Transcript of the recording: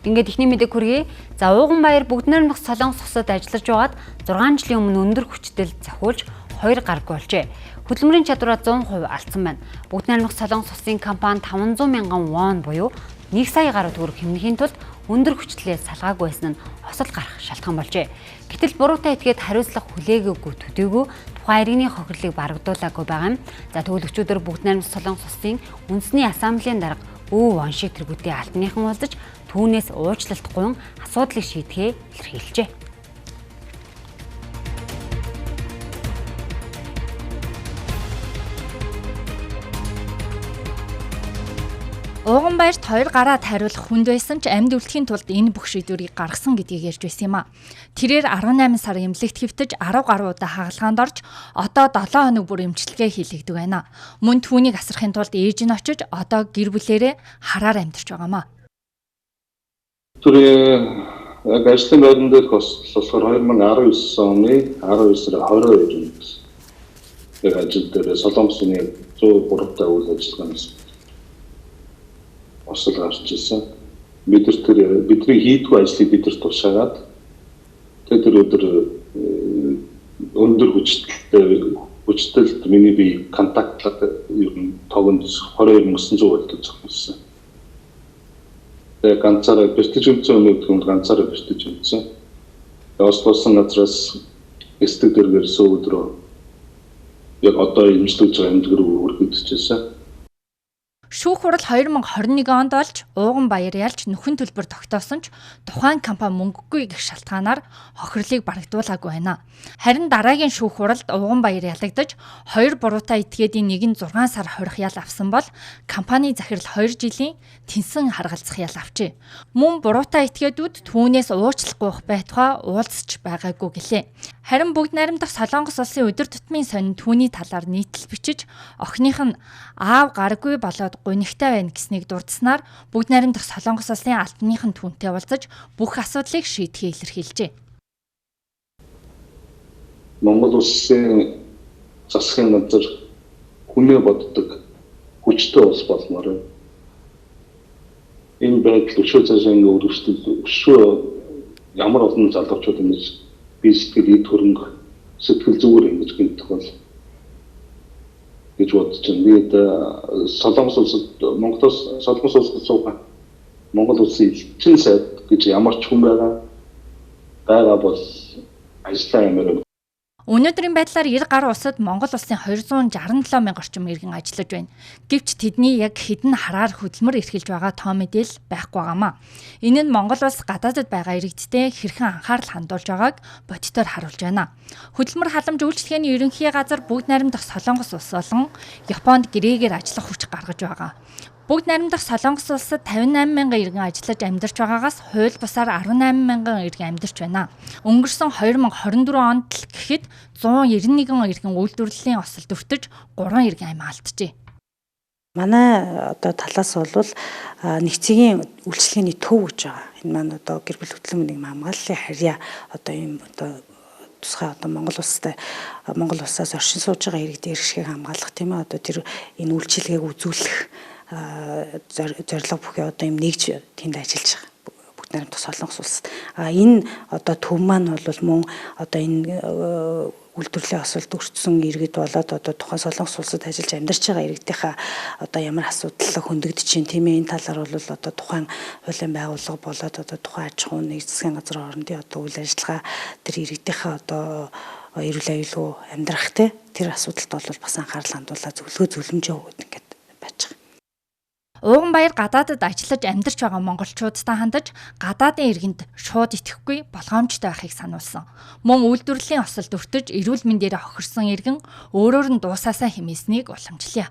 Ингээд ихний мэдээг хүргэе. За Ууганбаяр Бүгднайрамдах Солонгос усад ажиллаж байгаад 6 жилийн өмнө өндөр хүчтэй цохиулж 2 гаргүй болжээ. Хөдөлмөрийн чадвараа 100% алдсан байна. Бүгднайрамдах Солонгос усын компани 500 мянган вон буюу 1 сая гаруй төгрөг хэмнэхийн тулд өндөр хүчлээ салгаагүй байсан нь осол гарах шалтгаан болжээ. Гэтэл буруутай этгээд хариуцлага хүлээгээгүй төдийгүй тухайн иргэний хохирлыг барагдуулаагүй байгаа юм. За төвлөгчдөр Бүгднайрамдах Солонгос усын үндэсний ассамблеийн дарга Өв Воншиг тэргүүтээ алтныхан уулзаж түүнээс уучлалтгүй асуудлыг шийдэхээ илэрхийлжээ. Ууганбаярт 2 гараа тариулах хүнд байсан ч амьд үлдэхийн тулд энэ бүх шийдвэрийг гаргасан гэдгийг ярьж байсан юм а. Тэрээр 18 сар эмнэлэгт хэвтэж 10 гаруй удаа хагалгаанд орж одоо 7 хоног бүр эмчилгээ хийлэгдэг байна. Мөн түүнийг асрахын тулд ээж нь очиж одоо гэр бүлээрээ хараар амьдарч байгаамаа. Түрээ ажлын байран дээр болохоор 2019 оны 12 сарын 22-нд яг ажил дээр Солонгос улсын 100 буруутай үйл ажиллагаанаас осол гарч ирсэн. Бидний хийдгүү ажлыг бидэрт тушаагаад тэр өдөр өндөр хүчтэй миний бие контактлаад ер нь тогонд 22,900 болдог зохиолсон. Тэгээ ганцаараа бэртэж өмцөн өнөдгөнд ганцаараа бэртэж өмцөн. Ослосон газраас эсдэг дэргээр сөөдрөө яг одоо имжлүүлж байгаа эмнэлэг рүү өргөдөжсэн. Шүүх хурал 2021 онд болж Ууганбаяр ялж нөхөн төлбөр тогтоосон ч тухайн компани мөнгөгүй гэх шалтгаанаар хохирлыг барагдуулаагүй байна. Харин дараагийн шүүх хуралд Ууганбаяр ялагдаж 2 буруутай этгээдийн нэг нь 6 сар хорих ял авсан бол компани захирал 2 жилийн тэнсэн харгалзах ял авчээ. Мөн буруутай этгээдүүд түүнээс уучлахгүй байтугай уулзч байгаагүй гэлээ. Харин Бүгднайрамдах Солонгос улсын өдөр тутмын сонин түүний талаар нийтлэл бичиж охиных нь аав гаргүй болоод гунигтай байна гэснийг дурдсанаар Бүгднайрамдах Солонгос улсын алтныхан түүнтэй уулзаж бүх асуудлыг шийдэхээ илэрхийлжээ. Монгол улсын засгийн газар хүнээ боддог хүчтэй улс болмоор байна. Энэ байдал өшөө цаашаа ингээ өргөжлөл өшөө ямар олон залуучууд ингэж би сэтгэл хөрөнгө сэтгэл зүгээр ингэж гинтэх бол гэж бодож байна. Тэгээд Солонгос улсад Солонгос улсад суугаа Монгол улсын элчин сайд гэж ямар ч хүн байгаа бол ажлаа ямаар. Өнөөдрийн байдлаар 90 гаруй улсад Монгол улсын 267 мянга орчим иргэн ажиллаж байна. Гэвч тэдний яг хэдэн хараар хөдөлмөр эрхэлж байгаа тоо мэдээлэл байхгүй байгаамаа. Энэ нь Монгол улс гадаадд байгаа иргэдтэй хэрхэн анхаарал хандуулж байгааг бодитоор харуулж байна. Хөдөлмөр халамж үйлчлэгээний ерөнхий газар Бүгднайрамдах Солонгос улс болон Японд гэрээгээр ажиллах хүч гаргаж байгаа. Бүгднайрамдах Солонгос улсад 58 мянган иргэн ажиллаж амьдарч байгаагаас хууль бусаар 18 мянган иргэн амьдарч байна. Өнгөрсөн 2024 онд л гэхэд 191 иргэн үйлдвэрлэлийн осолд өртөж 3 иргэн амь алджээ. Манай одоо талаас бол нэгцгийн үйлчлэгээний төв гэж байгаа. Энэ маань одоо гэр бүл хөдөлмөрийн хамгааллын харьяа одоо ийм одоо тусгай одоо Монгол улсаас оршин сууж байгаа иргэдийн эрхшгийг хамгаалах тийм ээ одоо тэр энэ үйлчилгээг үзүүлэх зорилго бүхий одоо юм нэгж тэнд ажиллаж байгаа. Бүгднайрамдах Солонгос улс. Энэ одоо төв маань бол мөн одоо энэ үйлдвэрлэлийн осолд өртсөн иргэд болоод одоо тухайн Солонгос улсад ажиллаж амьдарч байгаа иргэдийнхаа одоо ямар асуудал хөндөгдөж чинь тийм ээ энэ талаар бол одоо тухайн хуулийн байгууллага болоод одоо тухайн аж ахуйн нэг засгийн газар хоорондын одоо үйл ажиллагаа тэр иргэдийнхаа одоо эрүүл аюулгүй амьдрах тэр асуудалд бол бас анхаарал хандуулаад зөвлөгөө зөвлөмжөө өгöd ингээд байж байгаа. Ууганбаяр гадаадд ажиллаж амьдарч байгаа монголчуудтай хандаж гадаадын иргэнд шууд итгэхгүй болгоомжтой байхыг сануулсан. Мөн үйлдвэрлэлийн осолд өртөж эрүүл мэндээр хохирсон иргэн өөрөөр нь дуусаасаа хэмээснийг уламжлая.